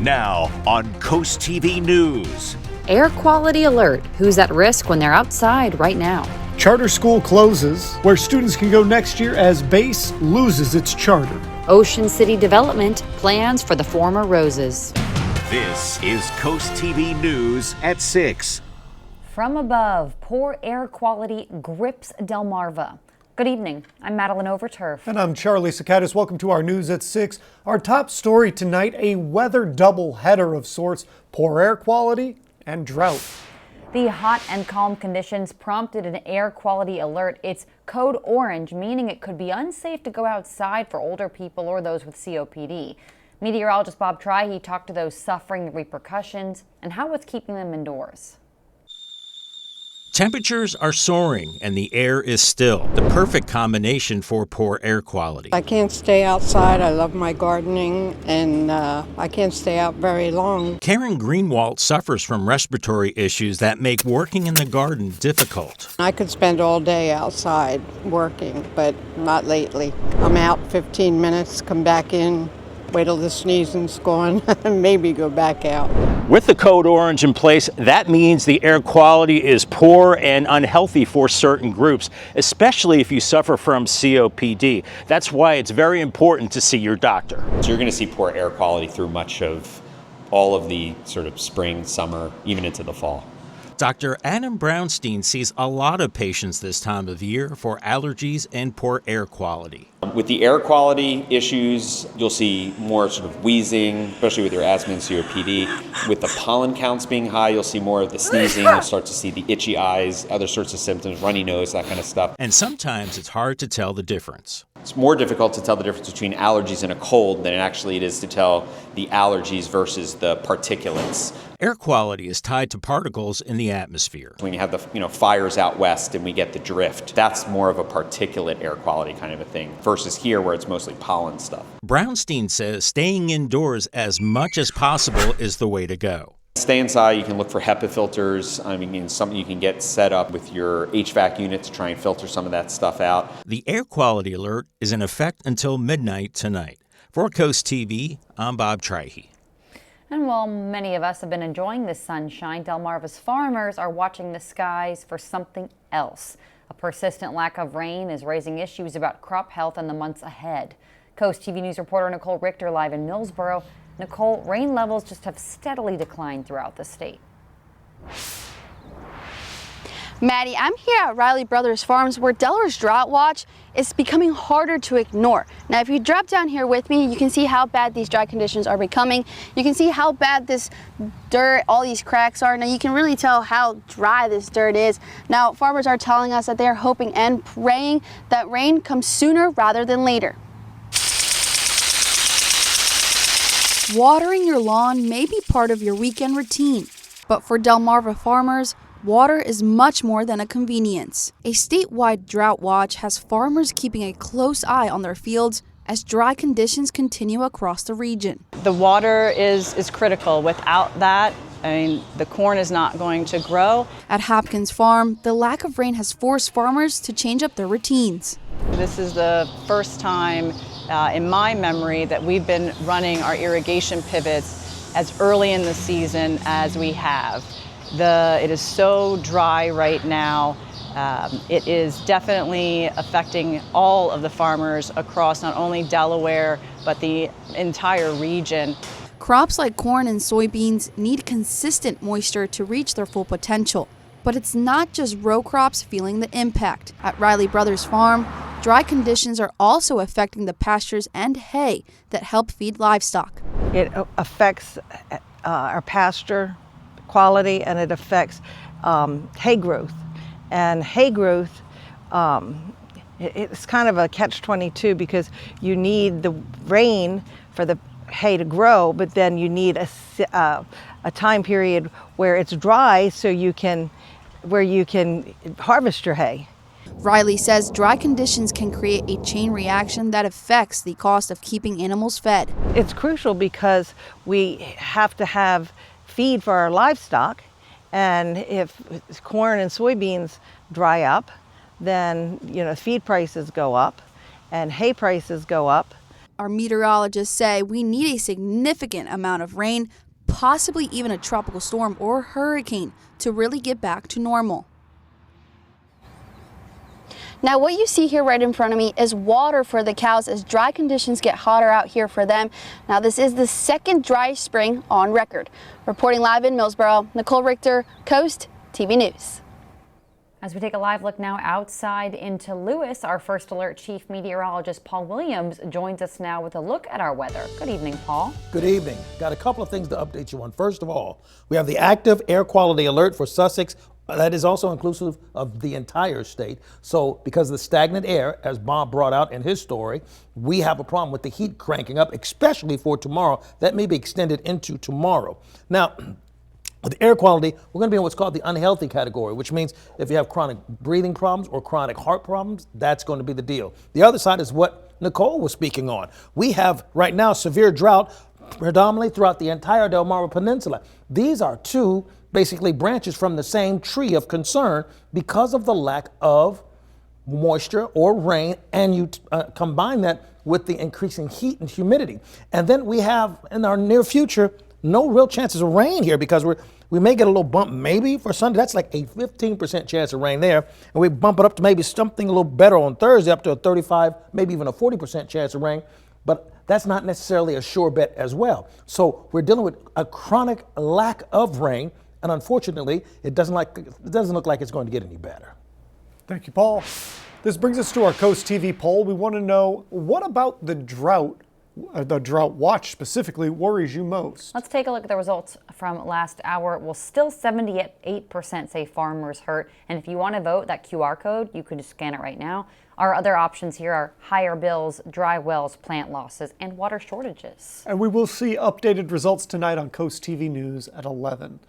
Now on CoastTV News. Air quality alert. Who's at risk when they're outside right now? Charter school closes. Where students can go next year as base loses its charter. Ocean City development plans for the former Roses. This is CoastTV News at 6. From above, poor air quality grips Delmarva. Good evening. I'm Madeline Overturf. And I'm Charlie Sakatis. Welcome to our News at 6. Our top story tonight, a weather doubleheader of sorts. Poor air quality and drought. The hot and calm conditions prompted an air quality alert. It's code orange, meaning it could be unsafe to go outside for older people or those with COPD. Meteorologist Bob Trihey talked to those suffering the repercussions and how it's keeping them indoors. Temperatures are soaring and the air is still, the perfect combination for poor air quality. I can't stay outside. I love my gardening, and I can't stay out very long. Karen Greenwald suffers from respiratory issues that make working in the garden difficult. I could spend all day outside working, but not lately. I'm out 15 minutes, come back in, wait till the sneezing's gone, and maybe go back out. With the code orange in place, that means the air quality is poor and unhealthy for certain groups, especially if you suffer from COPD. That's why it's very important to see your doctor. So you're going to see poor air quality through much of all of the sort of spring, summer, even into the fall. Dr. Adam Brownstein sees a lot of patients this time of year for allergies and poor air quality. With the air quality issues, you'll see more sort of wheezing, especially with your asthma and COPD. With the pollen counts being high, you'll see more of the sneezing. You'll start to see the itchy eyes, other sorts of symptoms, runny nose, that kind of stuff. And sometimes it's hard to tell the difference. It's more difficult to tell the difference between allergies and a cold than it is to tell the allergies versus the particulates. Air quality is tied to particles in the atmosphere. When you have the fires out west and we get the drift, that's more of a particulate air quality kind of a thing versus here where it's mostly pollen stuff. Brownstein says staying indoors as much as possible is the way to go. Stay inside. You can look for HEPA filters. Something you can get set up with your HVAC unit to try and filter some of that stuff out. The air quality alert is in effect until midnight tonight. For CoastTV, I'm Bob Trihey. And while many of us have been enjoying the sunshine, Delmarva's farmers are watching the skies for something else. A persistent lack of rain is raising issues about crop health in the months ahead. CoastTV News reporter Nicole Richter live in Millsboro. Nicole, rain levels just have steadily declined throughout the state. Maddie, I'm here at Riley Brothers Farms where Delaware's drought watch is becoming harder to ignore. Now, if you drop down here with me, you can see how bad these dry conditions are becoming. You can see how bad this dirt, all these cracks are. Now, you can really tell how dry this dirt is. Now, farmers are telling us that they're hoping and praying that rain comes sooner rather than later. Watering your lawn may be part of your weekend routine, but for Delmarva farmers, water is much more than a convenience. A statewide drought watch has farmers keeping a close eye on their fields as dry conditions continue across the region. The water is critical. Without that, the corn is not going to grow. At Hopkins Farm, the lack of rain has forced farmers to change up their routines. This is the first time in my memory that we've been running our irrigation pivots as early in the season as we have. It is so dry right now. It is definitely affecting all of the farmers across not only Delaware, but the entire region. Crops like corn and soybeans need consistent moisture to reach their full potential. But it's not just row crops feeling the impact. At Riley Brothers Farm, dry conditions are also affecting the pastures and hay that help feed livestock. It affects our pasture quality, and it affects hay growth. And hay growth, it's kind of a catch-22 because you need the rain for the hay to grow, but then you need a time period where it's dry so you can harvest your hay. Riley says dry conditions can create a chain reaction that affects the cost of keeping animals fed. It's crucial because we have to have feed for our livestock, and if corn and soybeans dry up, then feed prices go up and hay prices go up. Our meteorologists say we need a significant amount of rain, possibly even a tropical storm or hurricane, to really get back to normal. Now what you see here right in front of me is water for the cows as dry conditions get hotter out here for them. Now this is the second dry spring on record. Reporting live in Millsboro, Nicole Richter, Coast TV News. As we take a live look now outside into Lewes, our First Alert Chief Meteorologist Paul Williams joins us now with a look at our weather. Good evening, Paul. Good evening. Got a couple of things to update you on. First of all, we have the active air quality alert for Sussex. That is also inclusive of the entire state. So because of the stagnant air, as Bob brought out in his story, we have a problem with the heat cranking up, especially for tomorrow. That may be extended into tomorrow. Now, with the air quality, we're going to be in what's called the unhealthy category, which means if you have chronic breathing problems or chronic heart problems, that's going to be the deal. The other side is what Nicole was speaking on. We have right now severe drought predominantly throughout the entire Delmarva Peninsula. These are two basically branches from the same tree of concern because of the lack of moisture or rain, and you combine that with the increasing heat and humidity. And then we have in our near future no real chances of rain here because we may get a little bump maybe for Sunday. That's like a 15% chance of rain there. And we bump it up to maybe something a little better on Thursday, up to a 35, maybe even a 40% chance of rain. But that's not necessarily a sure bet as well. So we're dealing with a chronic lack of rain. And unfortunately, it doesn't look like it's going to get any better. Thank you, Paul. This brings us to our Coast TV poll. We want to know, what about the drought watch specifically, worries you most? Let's take a look at the results from last hour. Well, still 78% say farmers hurt. And if you want to vote, that QR code, you can just scan it right now. Our other options here are higher bills, dry wells, plant losses, and water shortages. And we will see updated results tonight on Coast TV News at 11.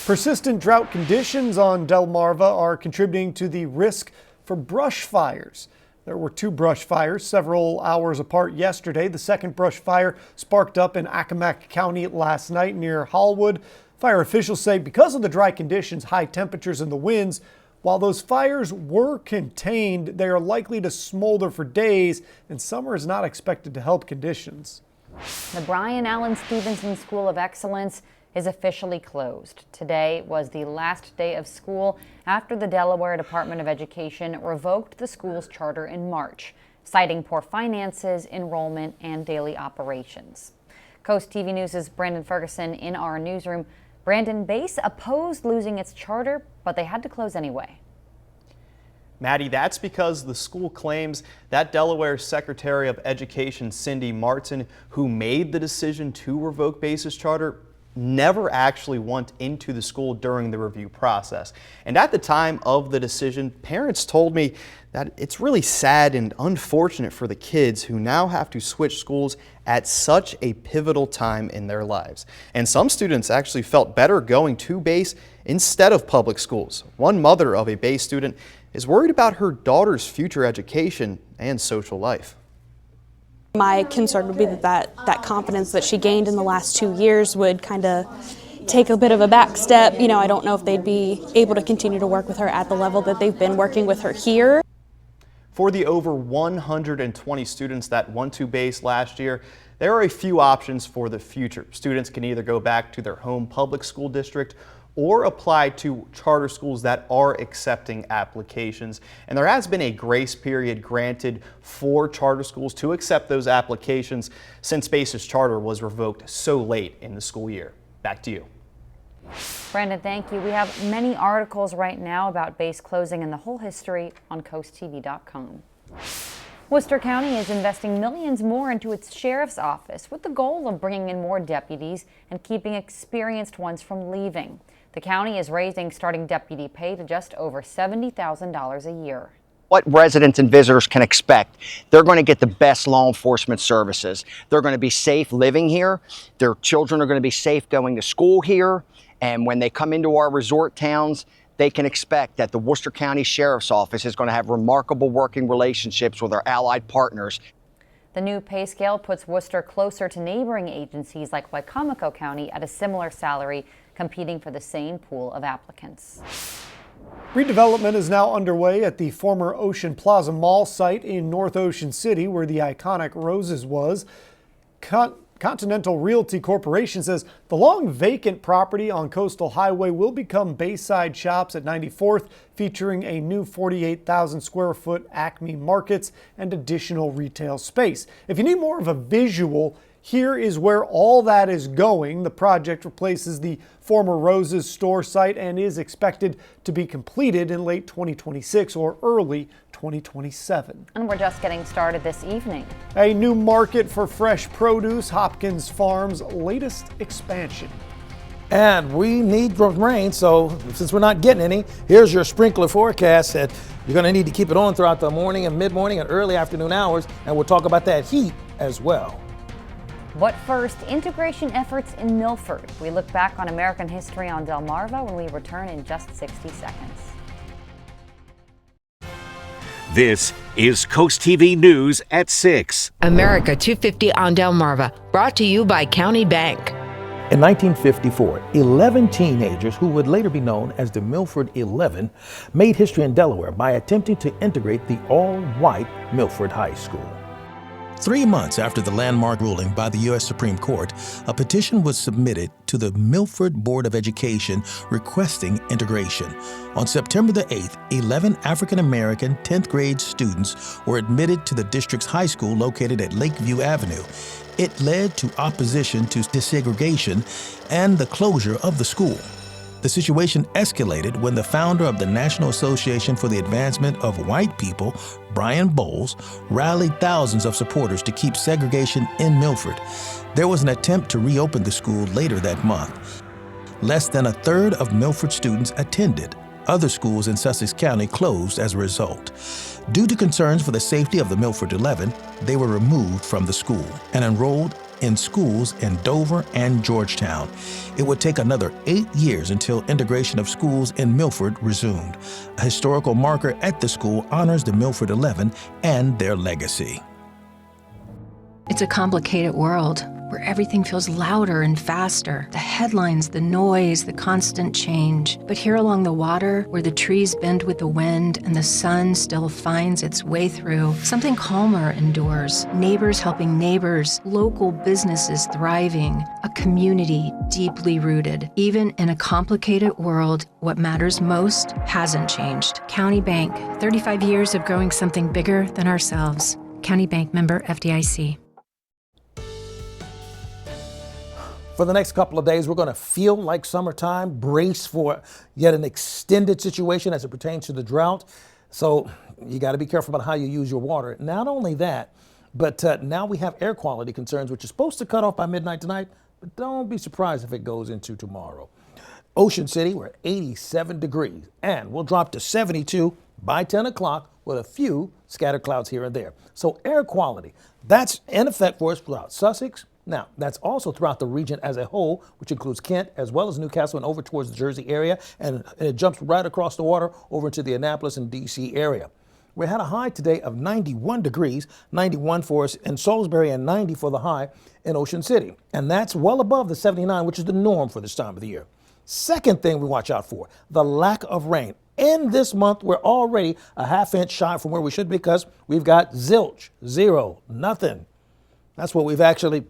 Persistent drought conditions on Delmarva are contributing to the risk for brush fires. There were 2 brush fires several hours apart yesterday. The second brush fire sparked up in Accomack County last night near Hallwood. Fire officials say because of the dry conditions, high temperatures, and the winds, while those fires were contained, they are likely to smolder for days, and summer is not expected to help conditions. The Brian Allen Stevenson School of Excellence is officially closed. Today was the last day of school after the Delaware Department of Education revoked the school's charter in March, citing poor finances, enrollment, and daily operations. Coast TV News' Brandon Ferguson in our newsroom. Brandon, Base opposed losing its charter, but they had to close anyway. Maddie, that's because the school claims that Delaware Secretary of Education Cindy Martin, who made the decision to revoke Base's charter, never actually went into the school during the review process. And at the time of the decision, parents told me that it's really sad and unfortunate for the kids who now have to switch schools at such a pivotal time in their lives. And some students actually felt better going to Base instead of public schools. One mother of a Base student is worried about her daughter's future education and social life. My concern would be that confidence that she gained in the last 2 years would kind of take a bit of a back step. You know, I don't know if they'd be able to continue to work with her at the level that they've been working with her here. For the over 120 students that went to Base last year, there are a few options for the future. Students can either go back to their home public school district or apply to charter schools that are accepting applications. And there has been a grace period granted for charter schools to accept those applications since Base's charter was revoked so late in the school year. Back to you. Brandon, thank you. We have many articles right now about Base closing and the whole history on CoastTV.com. Worcester County is investing millions more into its sheriff's office with the goal of bringing in more deputies and keeping experienced ones from leaving. The county is raising starting deputy pay to just over $70,000 a year. What residents and visitors can expect. They're going to get the best law enforcement services. They're going to be safe living here. Their children are going to be safe going to school here. And when they come into our resort towns, they can expect that the Worcester County Sheriff's Office is going to have remarkable working relationships with our allied partners. The new pay scale puts Worcester closer to neighboring agencies like Wicomico County at a similar salary, competing for the same pool of applicants. Redevelopment is now underway at the former Ocean Plaza Mall site in North Ocean City, where the iconic Roses was. Continental Realty Corporation says the long vacant property on Coastal Highway will become Bayside Shops at 94th, featuring a new 48,000 square foot Acme Markets and additional retail space. If you need more of a visual, here is where all that is going. The project replaces the former Roses store site and is expected to be completed in late 2026 or early 2027. And we're just getting started this evening. A new market for fresh produce, Hopkins Farm's latest expansion. And we need rain, so since we're not getting any, here's your sprinkler forecast that you're going to need to keep it on throughout the morning and mid-morning and early afternoon hours, and we'll talk about that heat as well. But first, integration efforts in Milford. We look back on American history on Delmarva when we return in just 60 seconds. This is Coast TV News at 6. America 250 on Delmarva, brought to you by County Bank. In 1954, 11 teenagers, who would later be known as the Milford 11, made history in Delaware by attempting to integrate the all-white Milford High School. 3 months after the landmark ruling by the U.S. Supreme Court, a petition was submitted to the Milford Board of Education requesting integration. On September the 8th, 11 African-American 10th grade students were admitted to the district's high school located at Lakeview Avenue. It led to opposition to desegregation and the closure of the school. The situation escalated when the founder of the National Association for the Advancement of White People, Brian Bowles, rallied thousands of supporters to keep segregation in Milford. There was an attempt to reopen the school later that month. Less than a third of Milford students attended. Other schools in Sussex County closed as a result. Due to concerns for the safety of the Milford 11, they were removed from the school and enrolled in schools in Dover and Georgetown. It would take another 8 years until integration of schools in Milford resumed. A historical marker at the school honors the Milford 11 and their legacy. It's a complicated world where everything feels louder and faster. The headlines, the noise, the constant change. But here along the water, where the trees bend with the wind and the sun still finds its way through, something calmer endures. Neighbors helping neighbors, local businesses thriving, a community deeply rooted. Even in a complicated world, what matters most hasn't changed. County Bank, 35 years of growing something bigger than ourselves. County Bank, member FDIC. For the next couple of days, we're going to feel like summertime, brace for yet an extended situation as it pertains to the drought. So you got to be careful about how you use your water. Not only that, but now we have air quality concerns, which is supposed to cut off by midnight tonight, but don't be surprised if it goes into tomorrow. Ocean City, we're at 87 degrees, and we'll drop to 72 by 10 o'clock with a few scattered clouds here and there. So air quality, that's in effect for us throughout Sussex. Now, that's also throughout the region as a whole, which includes Kent as well as Newcastle and over towards the Jersey area, and it jumps right across the water over into the Annapolis and D.C. area. We had a high today of 91 degrees, 91 for us in Salisbury and 90 for the high in Ocean City. And that's well above the 79, which is the norm for this time of the year. Second thing we watch out for, the lack of rain. In this month, we're already a half inch shy from where we should be because we've got zilch, zero, nothing. That's what we've actually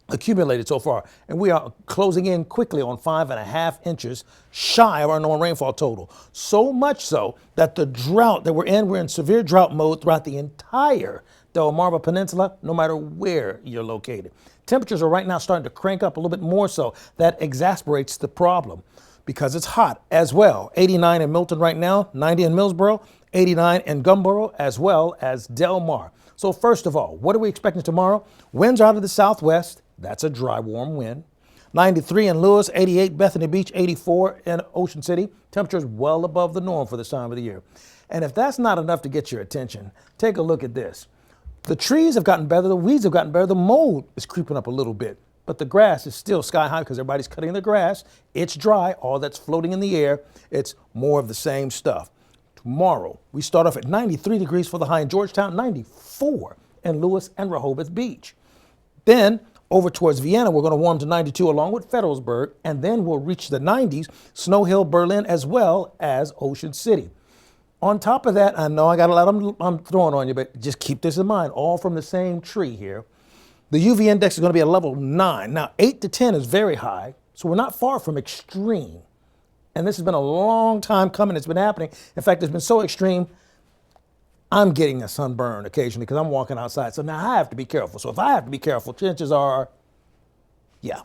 accumulated so far, and we are closing in quickly on 5.5 inches shy of our known rainfall total. So much so that the drought that we're in severe drought mode throughout the entire Delmarva Peninsula, no matter where you're located. Temperatures are right now starting to crank up a little bit more, so that exasperates the problem because it's hot as well. 89 in Milton right now, 90 in Millsboro, 89 in Gumboro, as well as Del Mar. So first of all, what are we expecting tomorrow? Winds out of the southwest. That's a dry, warm wind. 93 in Lewes, 88 Bethany Beach, 84 in Ocean City. Temperatures well above the norm for this time of the year. And if that's not enough to get your attention, take a look at this. The trees have gotten better, the weeds have gotten better, the mold is creeping up a little bit, but the grass is still sky high because everybody's cutting the grass. It's dry, all that's floating in the air. It's more of the same stuff. Tomorrow, we start off at 93 degrees for the high in Georgetown, 94 in Lewes and Rehoboth Beach. Then Over towards Vienna, we're going to warm to 92 along with Federalsburg, and then we'll reach the 90s, Snow Hill, Berlin, as well as Ocean City. On top of that, I know I got a lot I'm throwing on you, but just keep this in mind, all from the same tree here. The UV index is going to be a level 9. Now, 8 to 10 is very high, so we're not far from extreme. And this has been a long time coming. It's been happening. In fact, it's been so extreme, I'm getting a sunburn occasionally because I'm walking outside. So now I have to be careful. So if I have to be careful, chances are, yeah.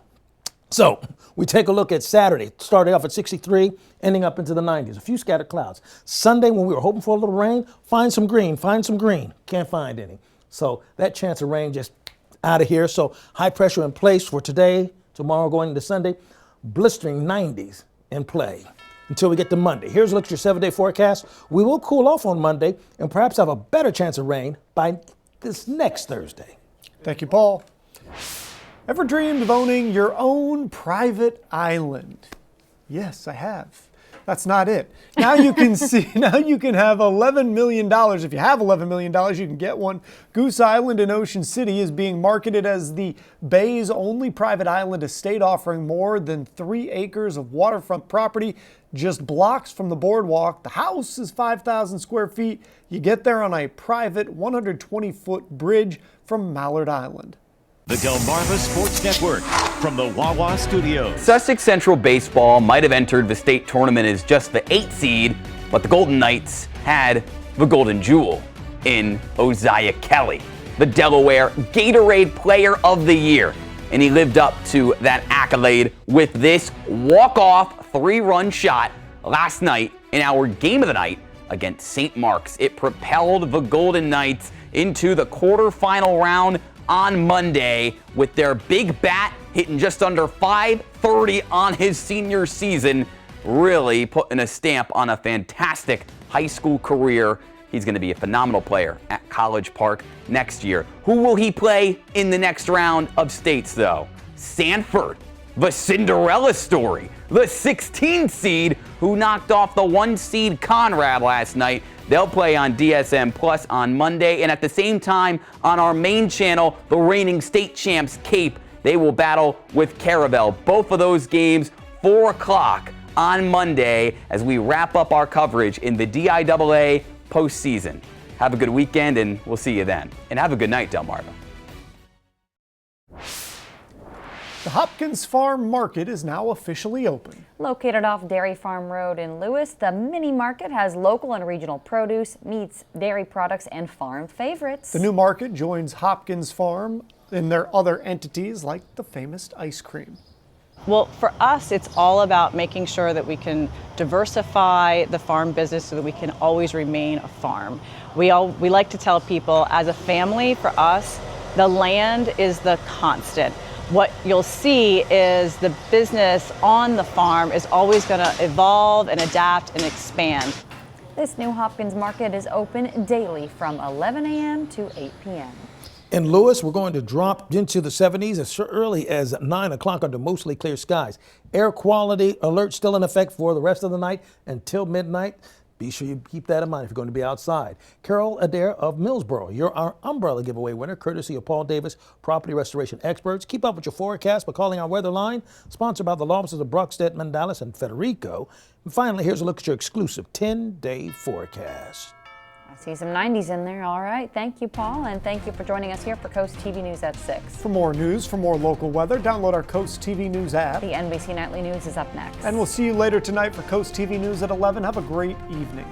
So we take a look at Saturday, starting off at 63, ending up into the 90s. A few scattered clouds. Sunday, when we were hoping for a little rain, find some green. Can't find any. So that chance of rain just out of here. So high pressure in place for today, tomorrow going into Sunday. Blistering 90s in play until we get to Monday. Here's a look at your 7-day forecast. We will cool off on Monday and perhaps have a better chance of rain by this next Thursday. Thank you, Paul. Ever dreamed of owning your own private island? Yes, I have. That's not it. Now you can now you can have $11 million. If you have $11 million, you can get one. Goose Island in Ocean City is being marketed as the Bay's only private island estate, offering more than 3 acres of waterfront property just blocks from the boardwalk. The house is 5,000 square feet. You get there on a private 120-foot bridge from Mallard Island. The Delmarva Sports Network from the Wawa Studios. Sussex Central Baseball might have entered the state tournament as just the 8th seed, but the Golden Knights had the golden jewel in Ozzie Kelly, the Delaware Gatorade Player of the Year. And he lived up to that accolade with this walk-off 3-run shot last night in our game of the night against St. Mark's. It propelled the Golden Knights into the quarterfinal round on Monday with their big bat hitting just under .530 on his senior season, really putting a stamp on a fantastic high school career. He's going to be a phenomenal player at College Park next year. Who will he play in the next round of states, though? Sanford, the Cinderella story, the 16th seed who knocked off the 1 seed Conrad last night. They'll play on DSM Plus on Monday, and at the same time on our main channel, the reigning state champs Cape, they will battle with Caravel. Both of those games, 4 o'clock on Monday as we wrap up our coverage in the DIAA postseason. Have a good weekend, and we'll see you then. And have a good night, Delmarva. The Hopkins Farm Market is now officially open. Located off Dairy Farm Road in Lewes, the mini market has local and regional produce, meats, dairy products, and farm favorites. The new market joins Hopkins Farm in their other entities like the famous ice cream. Well, for us, it's all about making sure that we can diversify the farm business so that we can always remain a farm. We like to tell people, as a family, for us, the land is the constant. What you'll see is the business on the farm is always going to evolve and adapt and expand. This new Hopkins Market is open daily from 11 a.m. to 8 p.m. In Lewes, we're going to drop into the 70s as early as 9 o'clock under mostly clear skies. Air quality alert still in effect for the rest of the night until midnight. Be sure you keep that in mind if you're going to be outside. Carol Adair of Millsboro, you're our umbrella giveaway winner, courtesy of Paul Davis, property restoration experts. Keep up with your forecast by calling our weather line, sponsored by the law offices of Brockstedt, Mandalis, and Federico. And finally, here's a look at your exclusive 10-day forecast. I see some 90s in there. All right. Thank you, Paul, and thank you for joining us here for Coast TV News at 6. For more news, for more local weather, download our Coast TV News app. The NBC Nightly News is up next. And we'll see you later tonight for Coast TV News at 11. Have a great evening.